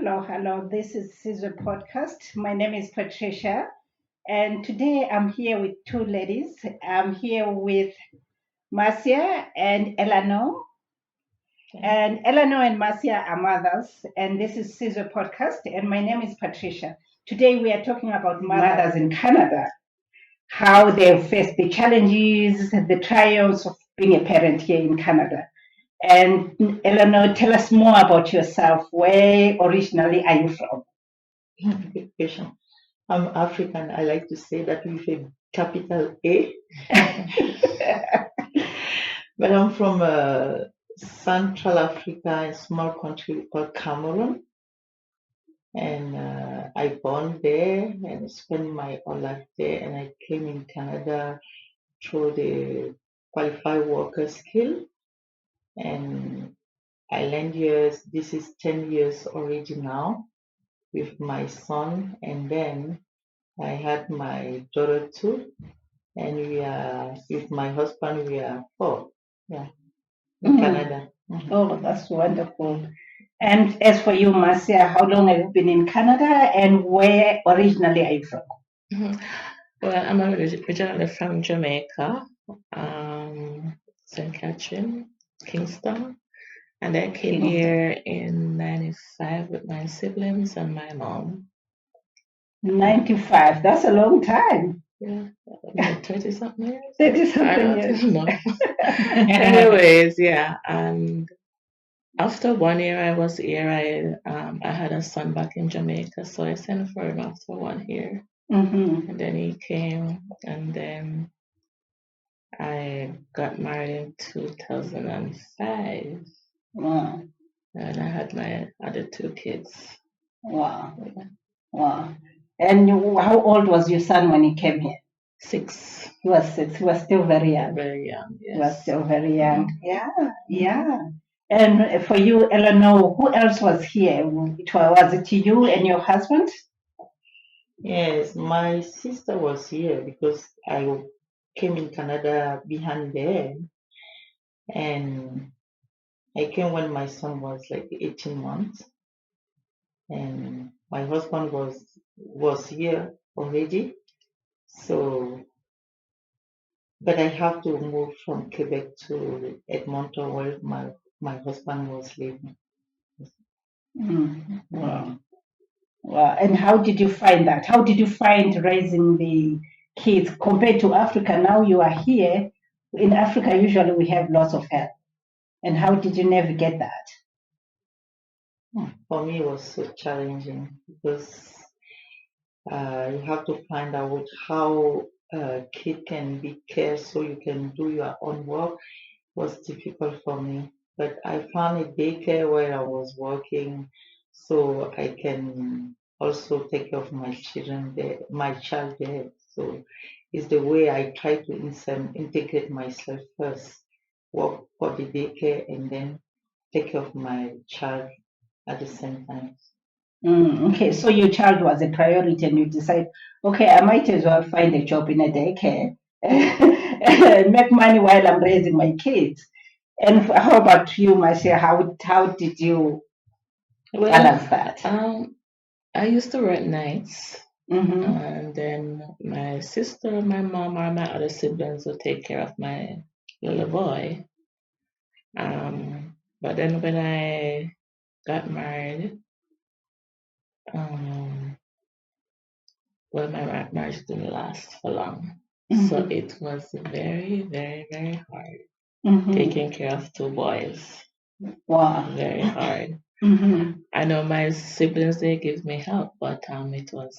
Hello. This is Caesar Podcast. My name is Patricia, and today I'm here with two ladies. I'm here with Marcia and Eleanor. And Eleanor and Marcia are mothers, and this is Caesar Podcast, and my name is Patricia. Today we are talking about mothers in Canada, how they've faced the challenges, the triumphs of being a parent here in Canada. And Eleanor, tell us more about yourself. Where originally are you from? Good question. I'm African. I like to say that with a capital A. But I'm from Central Africa, a small country called Cameroon. And I born there and spent my whole life there. And I came in Canada through the qualified worker skill. And I learned years, this is 10 years already now with my son. And then I had my daughter too, and we are with my husband. We are four, yeah, in Canada. Oh, that's wonderful. And as for you, Marcia, how long have you been in Canada, and where originally are you from? Well, I'm originally from Jamaica, St. Catherine, Kingston, and I came here in '95 with my siblings and my mom. 95. That's a long time. Yeah, like 30 something years. 30 something years. No. Anyways, yeah, and after 1 year I was here, I had a son back in Jamaica, so I sent for him after 1 year. And then he came, and then I got married in 2005. Wow. And I had my other two kids. Wow. Wow. And how old was your son when he came here? 6. He was 6. He was still very young. Very young, yes. He was still very young. Yeah. And for you, Eleanor, who else was here? Was it you and your husband? Yes, my sister was here because I came in Canada behind there, and I came when my son was like 18 months, and my husband was here already. So, but I have to move from Quebec to Edmonton where my husband was living. Wow. Wow. And how did you find that? How did you find raising the kids compared to Africa? Now you are here. In Africa, usually we have lots of help. And how did you navigate that? For me, it was so challenging because you have to find out how a kid can be cared so you can do your own work. It was difficult for me. But I found a daycare where I was working so I can also take care of my children there, my child there. So it's the way I try to integrate myself first, work for the daycare and then take care of my child at the same time. Okay, so your child was a priority and you decide, okay, I might as well find a job in a daycare and make money while I'm raising my kids. And how about you, Marcia? How did you balance that? I used to work nights, and then my sister, my mom, or my other siblings would take care of my little boy. But then when I got married, well, my marriage didn't last for long, so it was very, very, very hard taking care of 2 boys. Wow. Very hard. I know my siblings, they give me help, but it was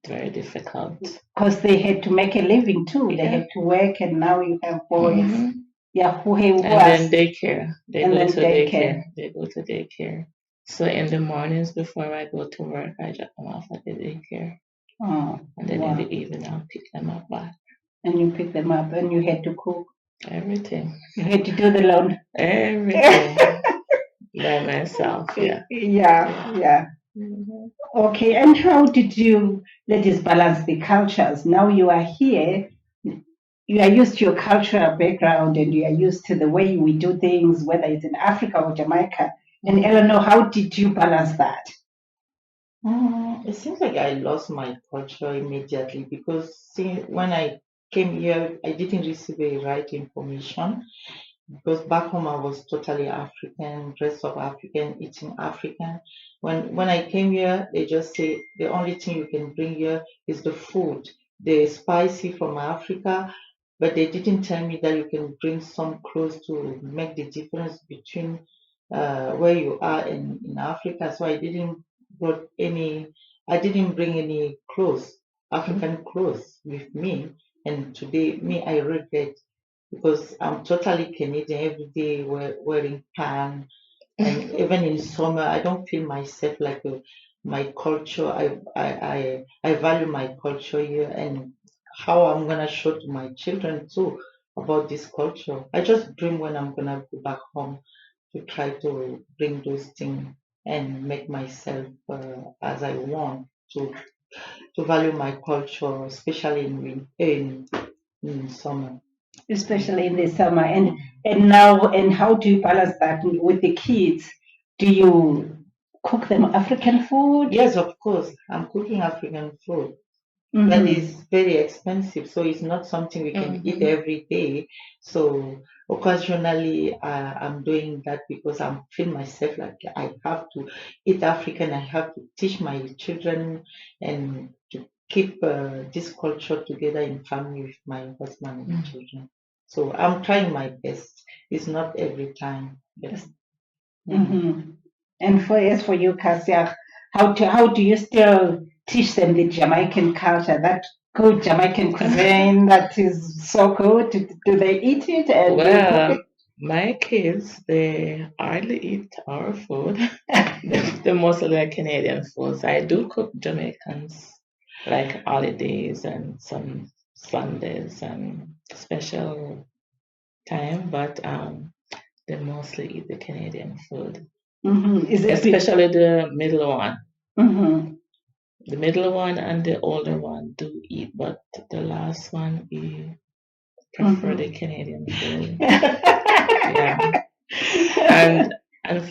very difficult. Because they had to make a living too. They had to work, and now you have boys. Yeah, who And then daycare. They go to daycare. They go to daycare. So in the mornings before I go to work, I drop them off at the daycare. And then in the evening, I'll pick them up back. And you pick them up, and you had to cook everything. You had to do the laundry. Everything by myself. Yeah. Yeah. Okay, and how did you ladies balance the cultures? Now you are here. You are used to your cultural background and you are used to the way we do things, whether it's in Africa or Jamaica. And Eleanor, how did you balance that? It seems like I lost my culture immediately because see, when I came here, I didn't receive the right information because back home I was totally African, dressed up African, eating African. When I came here, they just say the only thing you can bring here is the food, the spicy from Africa, but they didn't tell me that you can bring some clothes to make the difference between where you are in Africa. So brought any, I didn't bring any clothes, African clothes with me. And today, me, I regret because I'm totally Canadian every day wearing pants. And even in summer, I don't feel myself like my culture. I value my culture here and how I'm gonna show to my children too about this culture. I just dream when I'm gonna go back home to try to bring those things and make myself as I want to value my culture, especially in summer. Especially in the summer. And now, and how do you balance that with the kids? Do you cook them African food? Yes, of course. I'm cooking African food. That is very expensive, so it's not something we can eat every day. So occasionally, I'm doing that because I'm feel myself like I have to eat African. I have to teach my children and to keep this culture together in family with my husband and children. So I'm trying my best. It's not every time. Yes. And as for you, Kasia, how do you still teach them the Jamaican culture, that good Jamaican cuisine that is so good? Do they eat it and they cook Well, it? my kids, they hardly eat our food. They mostly like Canadian foods. I do cook Jamaicans, like holidays and some Sundays and special time, but they mostly eat the Canadian food, Is it especially the middle one. Mm-hmm. The middle one and the older one do eat, but the last one we prefer the Canadian food. Yeah. And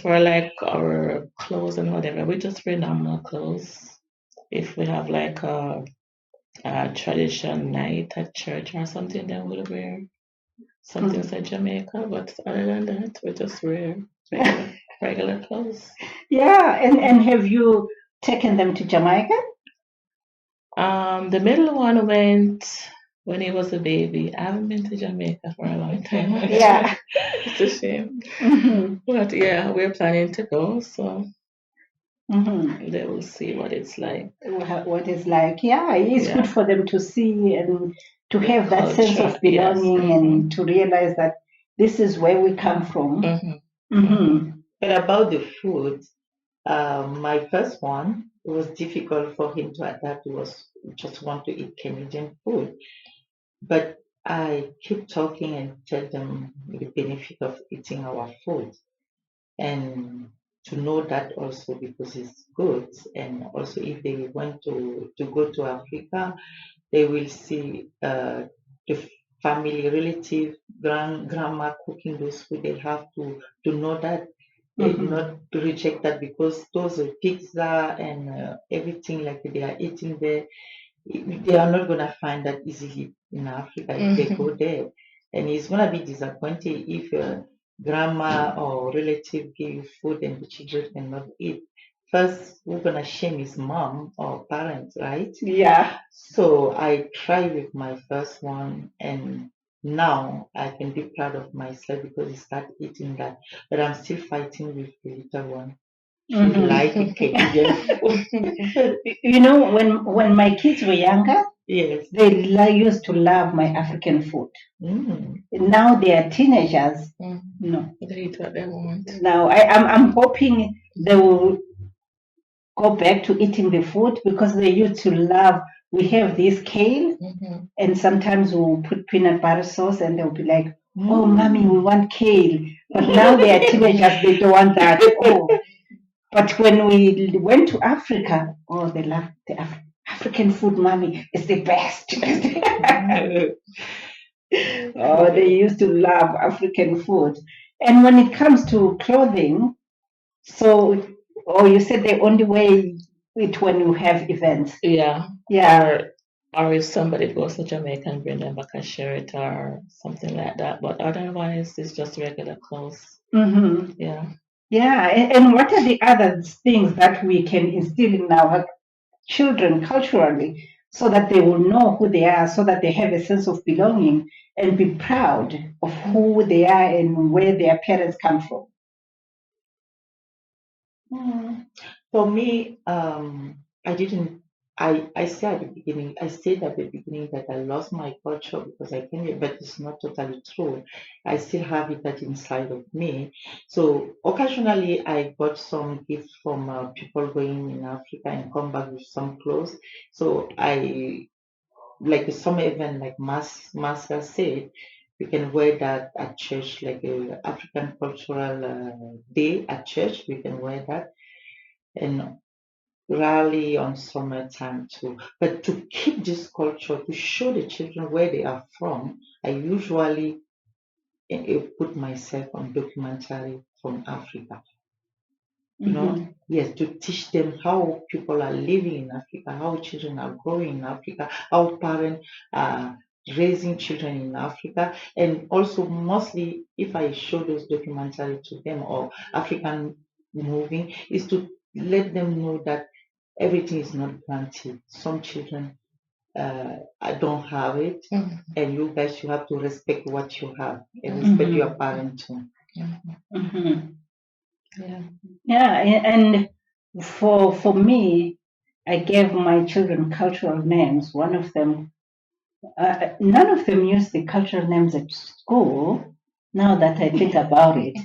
for like our clothes and whatever, we just wear normal clothes. If we have like a tradition night at church or something, then we'll wear something like Jamaica. But other than that, we just wear regular clothes. Yeah, and have you taken them to Jamaica? The middle one went when he was a baby. I haven't been to Jamaica for a long time. Yeah. It's a shame. But yeah, we're planning to go, so they will see what it's like. What it's like. Yeah, it's good for them to see and to have that sense of belonging and to realize that this is where we come from. But about the food, my first one, it was difficult for him to adapt. He was just want to eat Canadian food. But I keep talking and tell them the benefit of eating our food and to know that also because it's good. And also if they want to go to Africa, they will see the family relative grandma cooking those food. They have to know that they not to reject that because those are pizza and everything like they are eating there. They are not gonna find that easily in Africa if they go there, and it's gonna be disappointing if grandma or relative give you food and the children cannot eat. First, we're gonna shame his mom or parents, right? Yeah. So I try with my first one, and now I can be proud of myself because he started eating that. But I'm still fighting with the little one. She like Canadian food. You know, when my kids were younger, Yes. they used to love my African food. Now they are teenagers. No. They eat what they want. Now I'm hoping they will go back to eating the food because they used to love. We have this kale, and sometimes we'll put peanut butter sauce, and they'll be like, "Oh, mommy, we want kale." But now they are teenagers; they don't want that. Oh, but when we went to Africa, oh, they love the African food, mommy. It's the best. Oh, they used to love African food. And when it comes to clothing, so, oh, you said the only way it when you have events. Yeah. Yeah. Or if somebody goes to Jamaica and bring them back a shirt or something like that. But otherwise, it's just regular clothes. Mm-hmm. Yeah. Yeah. And what are the other things that we can instill in our children culturally so that they will know who they are, so that they have a sense of belonging and be proud of who they are and where their parents come from? For me, I didn't. I said at the beginning. I said at the beginning that I lost my culture because I came here, but it's not totally true. I still have it that inside of me. So occasionally, I got some gifts from people going in Africa and come back with some clothes. So I like the summer event, like Marcia said. We can wear that at church, like a African cultural day at church. We can wear that, and rally on summertime too. But to keep this culture, to show the children where they are from, I usually put myself on documentary from Africa. You know, yes, to teach them how people are living in Africa, how children are growing in Africa, how parents are raising children in Africa, and also mostly if I show those documentary to them or African moving, is to let them know that everything is not granted. Some children I don't have it, and you guys you have to respect what you have and respect your parents too. Yeah. Yeah, and for me, I gave my children cultural names. One of them, none of them used the cultural names at school. Now that I think about it,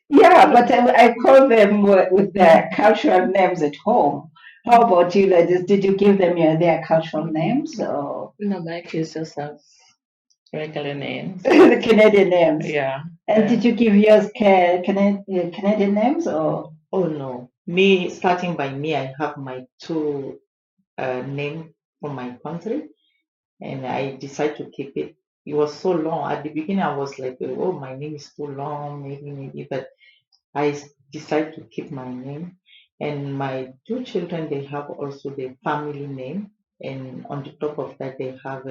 yeah, but I call them with their cultural names at home. How about you, ladies? Did you give them their cultural names or No, my kids just have regular names. the Canadian names? Yeah. And did you give yours Canadian names or? Oh no, me starting by me, I have my two name from my country, and I decided to keep it. It was so long. At the beginning, I was like, oh, my name is too long, maybe, but I decided to keep my name. And my two children, they have also their family name, and on the top of that, they have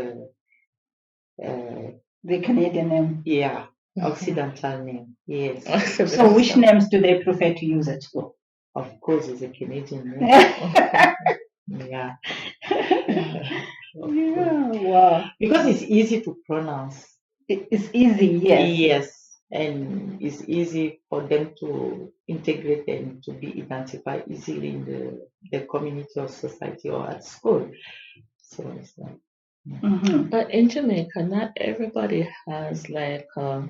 the Canadian name. Yeah, Occidental name. Yes. So which names do they prefer to use at school? Of course, it's a Canadian name. Yeah. Yeah, wow. Because it's easy to pronounce. It's easy, yes. Yes, and it's easy for them to integrate and to be identified easily in the community or society or at school. So it's like. But in Jamaica, not everybody has like a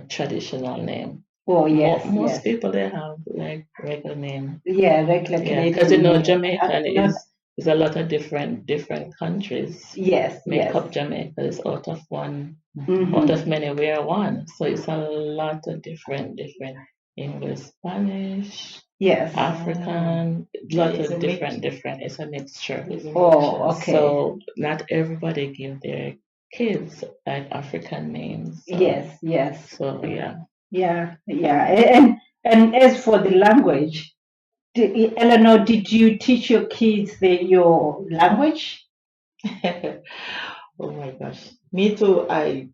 traditional name. Oh yes, most people they have like regular name. Yeah, regular Canadian. Because Jamaican is a lot of different countries. Yes, make up Jamaica is out of one, Mhm. out of many we are one. So it's a lot of different English, Spanish, Yes. African, lots It's of a different. It's a mixture. Oh, okay. So not everybody give their kids like African names. So, Yes. So yeah. Yeah. And as for the language, Eleanor, did you teach your kids your language? Oh my gosh. Me too. I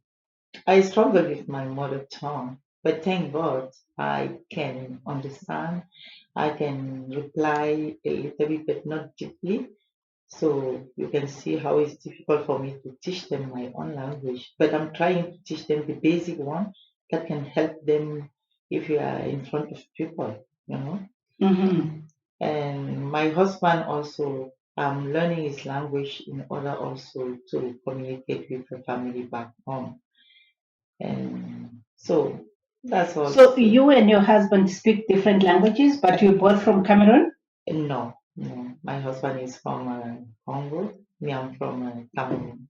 struggle with my mother tongue, but thank God I can understand. I can reply a little bit, but not deeply. So you can see how it's difficult for me to teach them my own language. But I'm trying to teach them the basic one that can help them if you are in front of people. And my husband also learning his language in order also to communicate with the family back home. And so that's all. So you and your husband speak different languages, but you're both from Cameroon? No. My husband is from Congo. Me, I'm from Cameroon.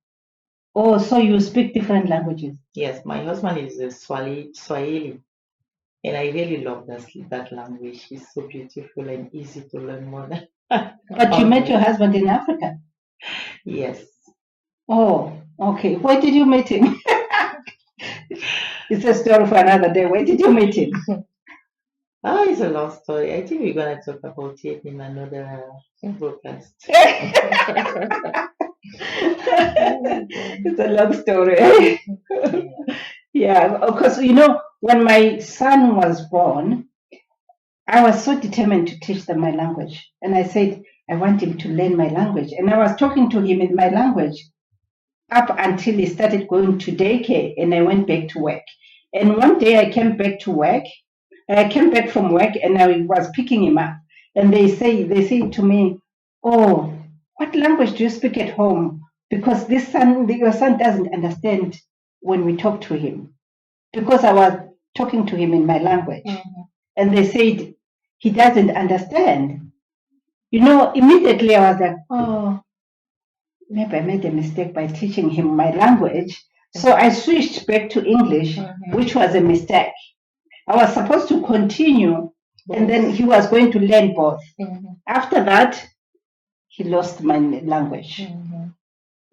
Oh, so you speak different languages? Yes, my husband is Swahili, and I really love that language. It's so beautiful and easy to learn more than. But you met your husband in Africa? Yes. Oh, okay. Where did you meet him? It's a story for another day. Where did you meet him? It's a long story. I think we're gonna talk about it in another broadcast. It's a long story. Yeah, because when my son was born, I was so determined to teach them my language. And I said, I want him to learn my language. And I was talking to him in my language up until he started going to daycare and I went back to work. And one day I came back from work and I was picking him up. And they say to me, "Oh, what language do you speak at home? Because your son doesn't understand when we talk to him." Because I was talking to him in my language. And they said, he doesn't understand. Immediately I was like, oh, maybe I made a mistake by teaching him my language. So I switched back to English, which was a mistake. I was supposed to continue, and then he was going to learn both. After that, he lost my language.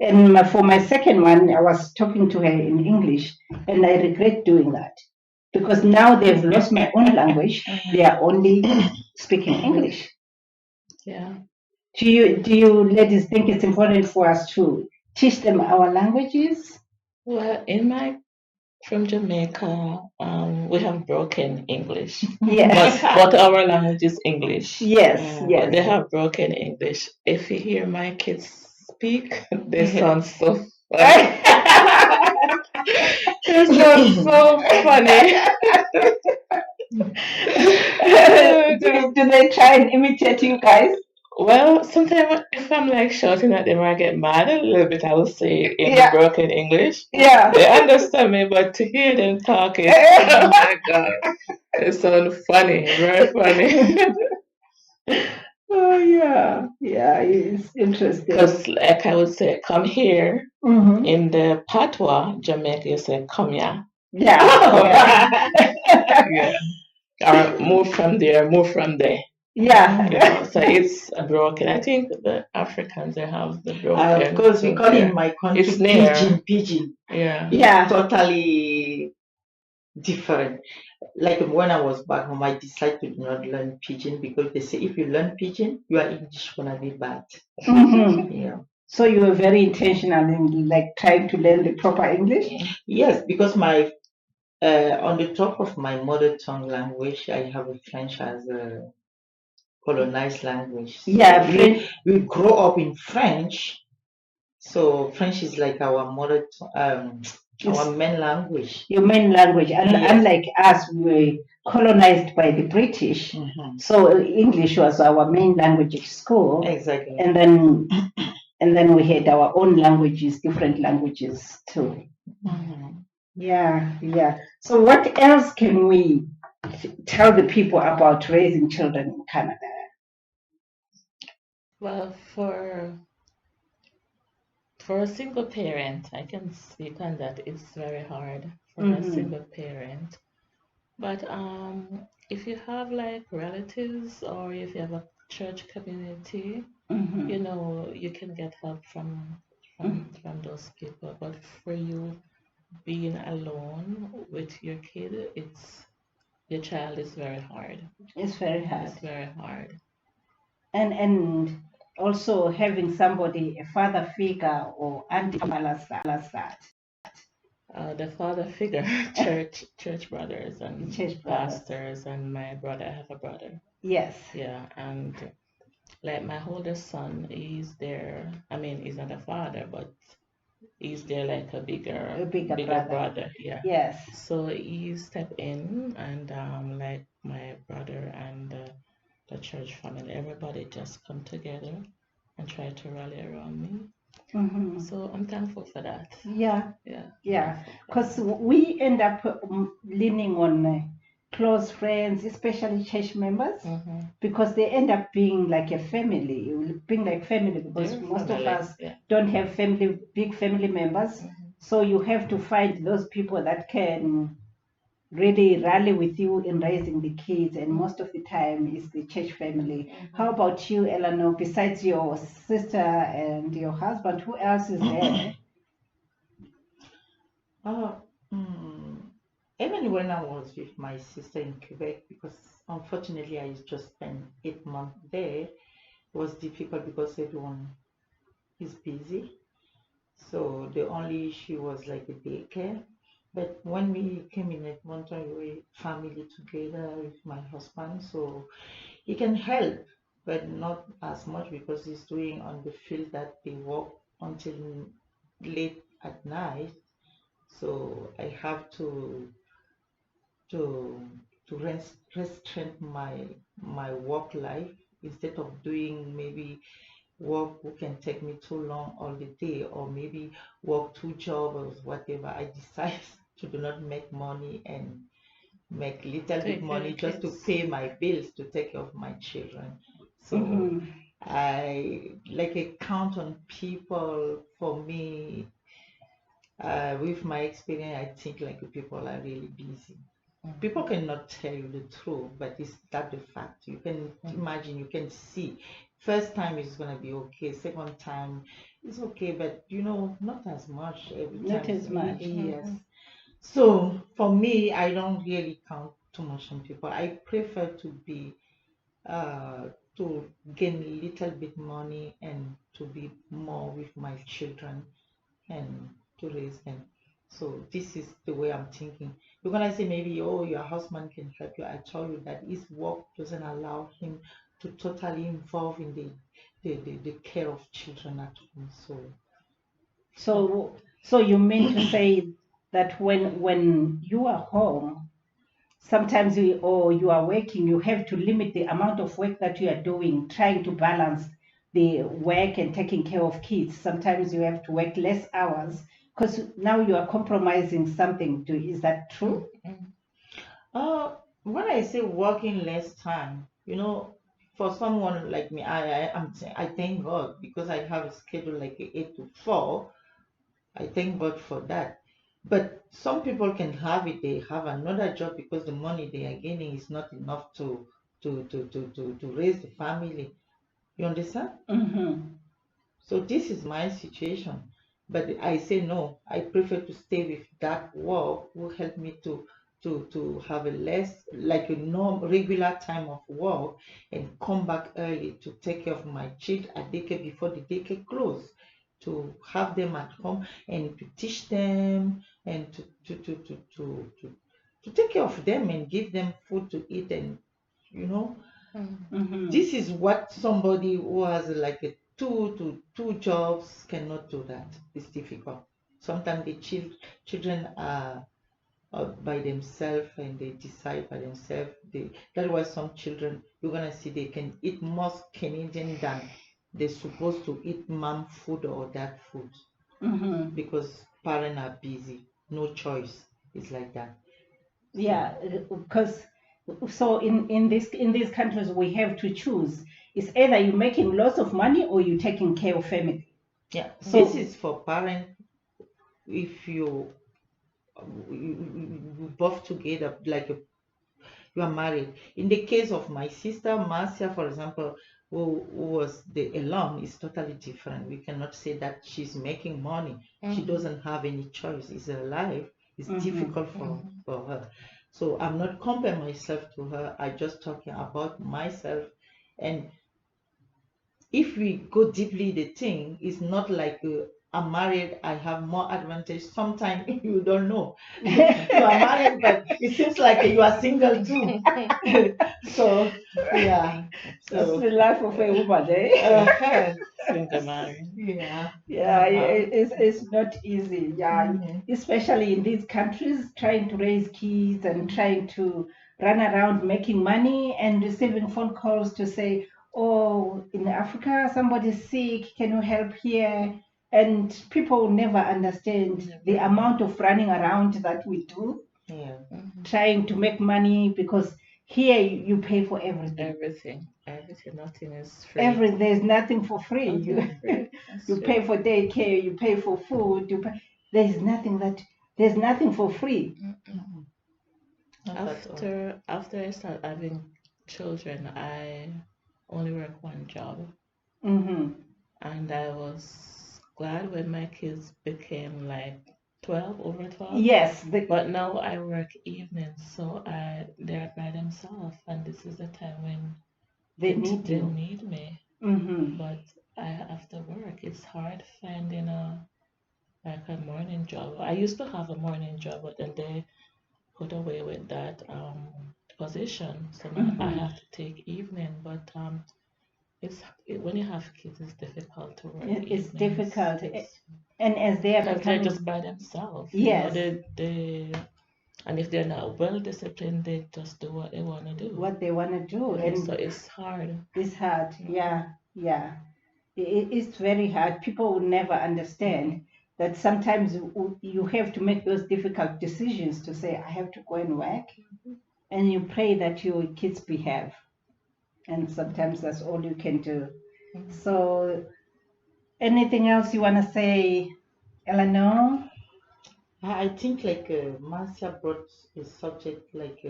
And for my second one, I was talking to her in English, and I regret doing that because now they've lost my own language. They are only speaking English. Yeah. Do you ladies think it's important for us to teach them our languages? Well, from Jamaica, we have broken English. Yes. But our language is English. Yes, But they yes. have broken English. If you hear my kids speak, they sound so funny. They sound so funny. Do they try and imitate you guys? Well, sometimes if I'm like shouting at them or I get mad a little bit, I will say it in broken English. Yeah. They understand me, but to hear them talking, oh my God, it sounds funny, very funny. Oh yeah, yeah, it's interesting. Because like I would say, come here. In the patois, Jamaica, you say, come here. Yeah. Yeah. Or move from there, move from there. Yeah. So it's broken. I think the Africans, they have the broken. Of course, we call in my country It's near. pidgin. Yeah. It's totally different. Like when I was back home, I decided to not learn pidgin because they say if you learn pidgin, your English gonna be bad. Yeah. So you were very intentional in like trying to learn the proper English? Yes, because my on the top of my mother tongue language, I have a French as a colonized language. So Yeah, we grow up in French. So French is like our our main language. Your main language. And unlike us, we were colonized by the British. So English was our main language at school. Exactly. And then we had our own languages, different languages too. Yeah, yeah. So what else can we tell the people about raising children in Canada? Well, for a single parent, I can speak on that. It's very hard for a single parent. But if you have like relatives or if you have a church community, you can get help from those people. But for you being alone with your kid, your child is very hard. It's very hard. It's very hard. And also having somebody, a father figure or auntie that. The father figure, church brothers and pastors, and my brother. I have a brother. Yes. Yeah, and like my older son, he's there. I mean, he's not a father, but he's there like a bigger brother. Yeah. Yes. So he step in and like my brother and the church family, everybody just come together and try to rally around me. So I'm thankful for that. Yeah. Because we end up leaning on close friends, especially church members, because they end up being like a family, because most of us don't have big family members. So you have to find those people that can really rally with you in raising the kids, and most of the time it's the church family. How about you, Eleanor? Besides your sister and your husband, who else is there? Even even when I was with my sister in Quebec, because unfortunately I just spent 8 months there, it was difficult because everyone is busy. So the only issue was like the daycare. But when we came in Edmonton, we were family together with my husband, so he can help, but not as much because he's doing on the field that they work until late at night. So I have to restrain my work life instead of doing maybe work who can take me too long all the day, or maybe work two jobs or whatever. I decide to do not make money and make little bit Take care money of just to kids. pay my bills to take care of my children. So Mm-hmm. I like a count on people. For me, with my experience, I think like people are really busy. People cannot tell you the truth, but it's that the fact. You can imagine, you can see. First time is gonna be okay. Second time is okay, but not as much every Not time. as much. Yes. So for me, I don't really count too much on people. I prefer to be uh, to gain a little bit money and to be more with my children and to raise them. So this is the way I'm thinking. You're gonna say maybe, oh, your husband can help you. I tell you that his work doesn't allow him to totally involve in the care of children at home. So you mean to say that when you are home, sometimes you are working, you have to limit the amount of work that you are doing, trying to balance the work and taking care of kids. Sometimes you have to work less hours because now you are compromising something. Is that true? uh, when I say working less time, for someone like me, I thank God because I have a schedule like a 8 to 4. I thank God for that. But some people can have it, they have another job because the money they are gaining is not enough to raise the family. You understand? Mm-hmm. So this is my situation. But I say no, I prefer to stay with that work who help me to have a less like a regular time of work and come back early to take care of my child at daycare before the daycare close, to have them at home and to teach them and to take care of them and give them food to eat, and you know Mm-hmm. this is what somebody who has like a two jobs cannot do. That it's difficult. Sometimes the children are by themselves and they decide by themselves. That's why some children you're gonna see they can eat more Canadian than they're supposed to eat mom food or dad food Mm-hmm. because parents are busy. No choice. It's like that. So Yeah, because so in these countries we have to choose. It's either you're making lots of money or you're taking care of family. yeah, this So is for parents if you both together like you are married. In the case of my sister Marcia, for example, who was the alum, is totally different. We cannot say that she's making money. She doesn't have any choice. It's her life. It's difficult for her. So I'm not comparing myself to her. I just talking about myself. And if we go deeply the thing, it's not like I'm married, I have more advantage. Sometimes you don't know. You are married, but it seems like you are single too. So yeah. that's So the life of a woman, eh? Single married. yeah. Yeah, Uh-huh. it's not easy. Yeah, Mhm. especially in these countries, trying to raise kids and trying to run around making money and receiving phone calls to say, "Oh, in Africa, somebody's sick. Can you help here?" And people never understand the amount of running around that we do, Yeah. trying to make money because here you pay for everything. Everything, nothing is free. There's nothing for free. Nothing is free. That's You true. pay for daycare, you pay for food, there's nothing for free. Mhm. Not at all. After I started having children, I only work one job, Mm-hmm. and I was glad when my kids became like over 12. Yes. But now I work evenings, so they're by themselves, and this is the time when they need they'll you. need me. But I have to work. It's hard finding like a morning job. I used to have a morning job, but then they put away with that position, so now I have to take evening. But when you have kids, it's difficult to work It's evenings. difficult, and as they are Because they're becoming, just by themselves. yes, And if they're not well disciplined, they just do what they want to do. what they want to do, Yeah, and so it's hard. it's hard. Yeah, yeah. It's very hard. People will never understand that sometimes you have to make those difficult decisions to say, I have to go and work, and you pray that your kids behave. And sometimes that's all you can do. So, anything else you want to say, Eleanor? I think like Marcia brought a subject like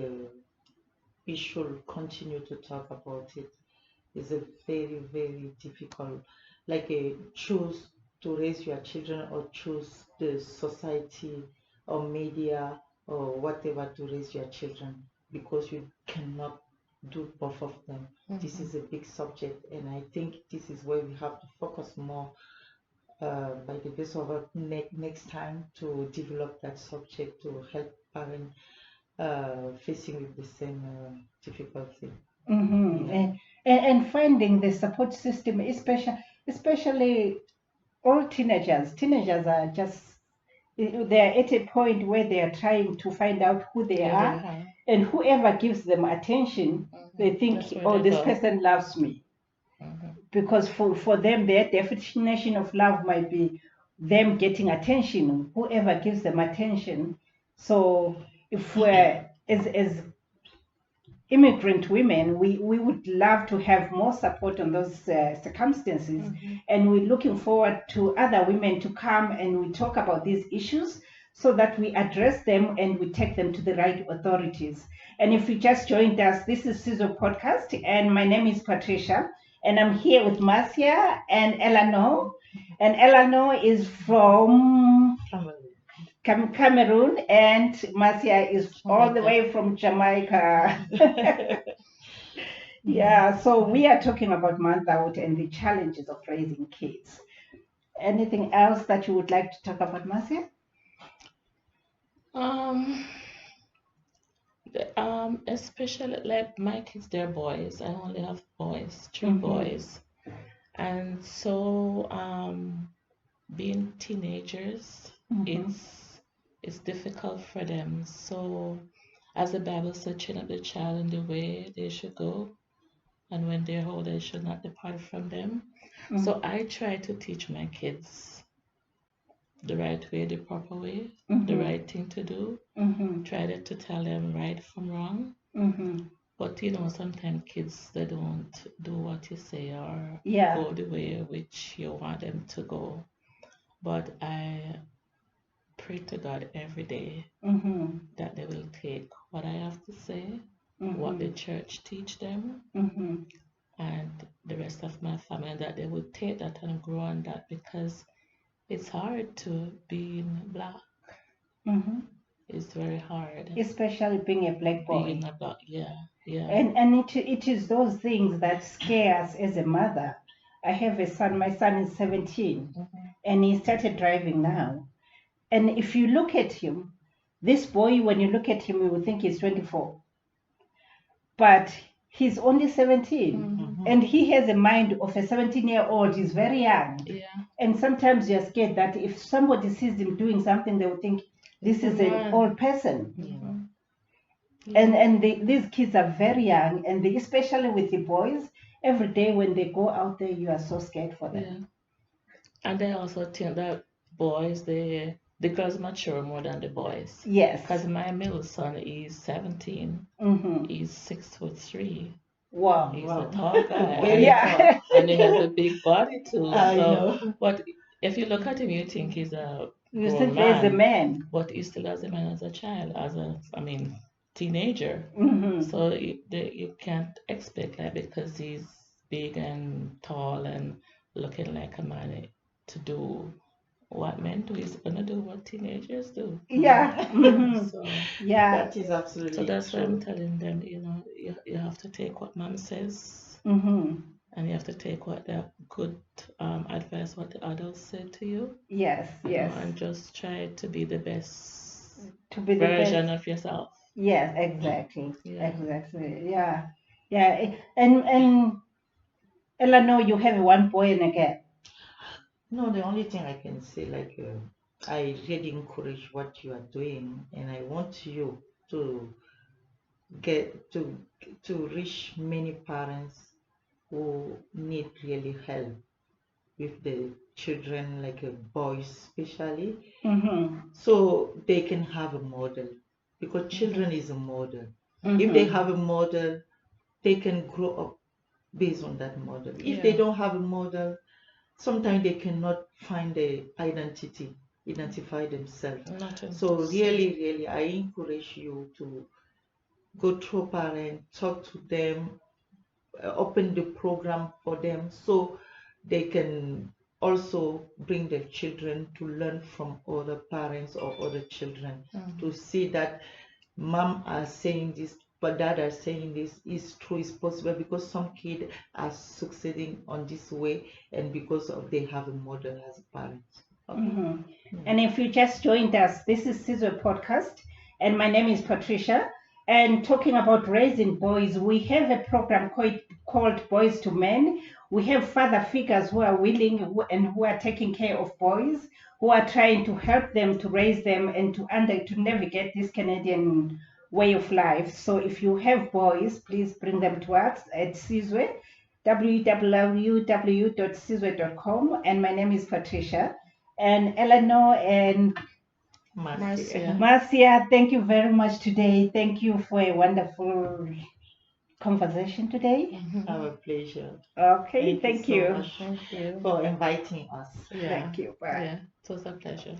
we should continue to talk about it. It's a very, very difficult, like choose to raise your children or choose the society or media or whatever to raise your children, because you cannot do both of them. This is a big subject, and I think this is where we have to focus more by the grace of God next time to develop that subject to help parents facing with the same difficulty. Yeah. And finding the support system, especially all teenagers. Teenagers are just, they're at a point where they are trying to find out who they are, and whoever gives them attention, they think, oh, this person loves me. Because for them, their definition of love might be them getting attention, whoever gives them attention. So if we're, as immigrant women, we would love to have more support on those circumstances. And we're looking forward to other women to come and we talk about these issues so that we address them and we take them to the right authorities. And if you just joined us, this is CISO Podcast, and my name is Patricia, and I'm here with Marcia and Eleanor. And Eleanor is from Cameroon, and Marcia is all the way from Jamaica. Yeah, so we are talking about motherhood and the challenges of raising kids. Anything else that you would like to talk about, Marcia? Especially like my kids, they're boys. I only have boys, 3 boys. And so being teenagers, it's difficult for them. So as the Bible said, train up the child in the way they should go, and when they're old, they should not depart from them. So I try to teach my kids the right way, the proper way, the right thing to do. Try to tell them right from wrong. But sometimes kids, they don't do what you say or go the way which you want them to go. But I pray to God every day that they will take what I have to say, what the church teach them, and the rest of my family, and that they will take that and grow on that, because it's hard to be black. It's very hard. Especially being a black boy. Being a black, yeah. And it is those things that scare us as a mother. I have a son, my son is 17, and he started driving now. And if you look at him, this boy, when you look at him, you would think he's 24. But he's only 17, and he has a mind of a 17-year-old. He's very young. And sometimes you're scared that if somebody sees him doing something, they will think this is an old person. And these kids are very young, and especially with the boys, every day when they go out there, you are so scared for them. And they also think that boys, the girls mature more than the boys. Yes. Because my middle son is 17. He's 6'3". Wow. He's a tall guy. And he has a big body too. But if you look at him, you think he's a grown man. He's a man. But he still has a man as a child, teenager. So you can't expect that because he's big and tall and looking like a man to do what men do is gonna do what teenagers do. Yeah. Mhm. So Yeah. That is absolutely so that's why I'm true. telling them, you have to take what mom says, Mm-hmm. and you have to take what the good advice what the adults said to you, Yes, yes. and just try to be the best To be the version best. of yourself. Yes, exactly. Yeah. Exactly. Yeah. Yeah. And Eleanor, you have one boy and a girl. No, the only thing I can say, like, I really encourage what you are doing, and I want you to get to reach many parents who need really help with the children, like boys especially, Mm-hmm. so they can have a model, because children is a model. If they Mm-hmm. have a model, they can grow up based on that model. If they Yeah. don't have a model, sometimes they cannot find the identify themselves. Nothing. So really, I encourage you to go to a parent, talk to them, open the program for them, so they can also bring their children to learn from other parents or other children, to see that mom are saying this, but dad are saying this is true, is possible, because some kids are succeeding on this way, and because of they have a model as a parent. Okay. Mm-hmm. And if you just joined us, this is Caesar Podcast, and my name is Patricia. And talking about raising boys, we have a program called Boys to Men. We have father figures who are willing and who are taking care of boys, who are trying to help them to raise them and to navigate this Canadian way of life. So if you have boys, please bring them to us at Sizwe, www.sizwe.com. And my name is Patricia. And Eleanor and Marcia. Marcia, thank you very much today. Thank you for a wonderful conversation today. Our pleasure. Okay, Thank you so much Thank you. for inviting us. Yeah. Thank you. Bye. Yeah. It was a pleasure.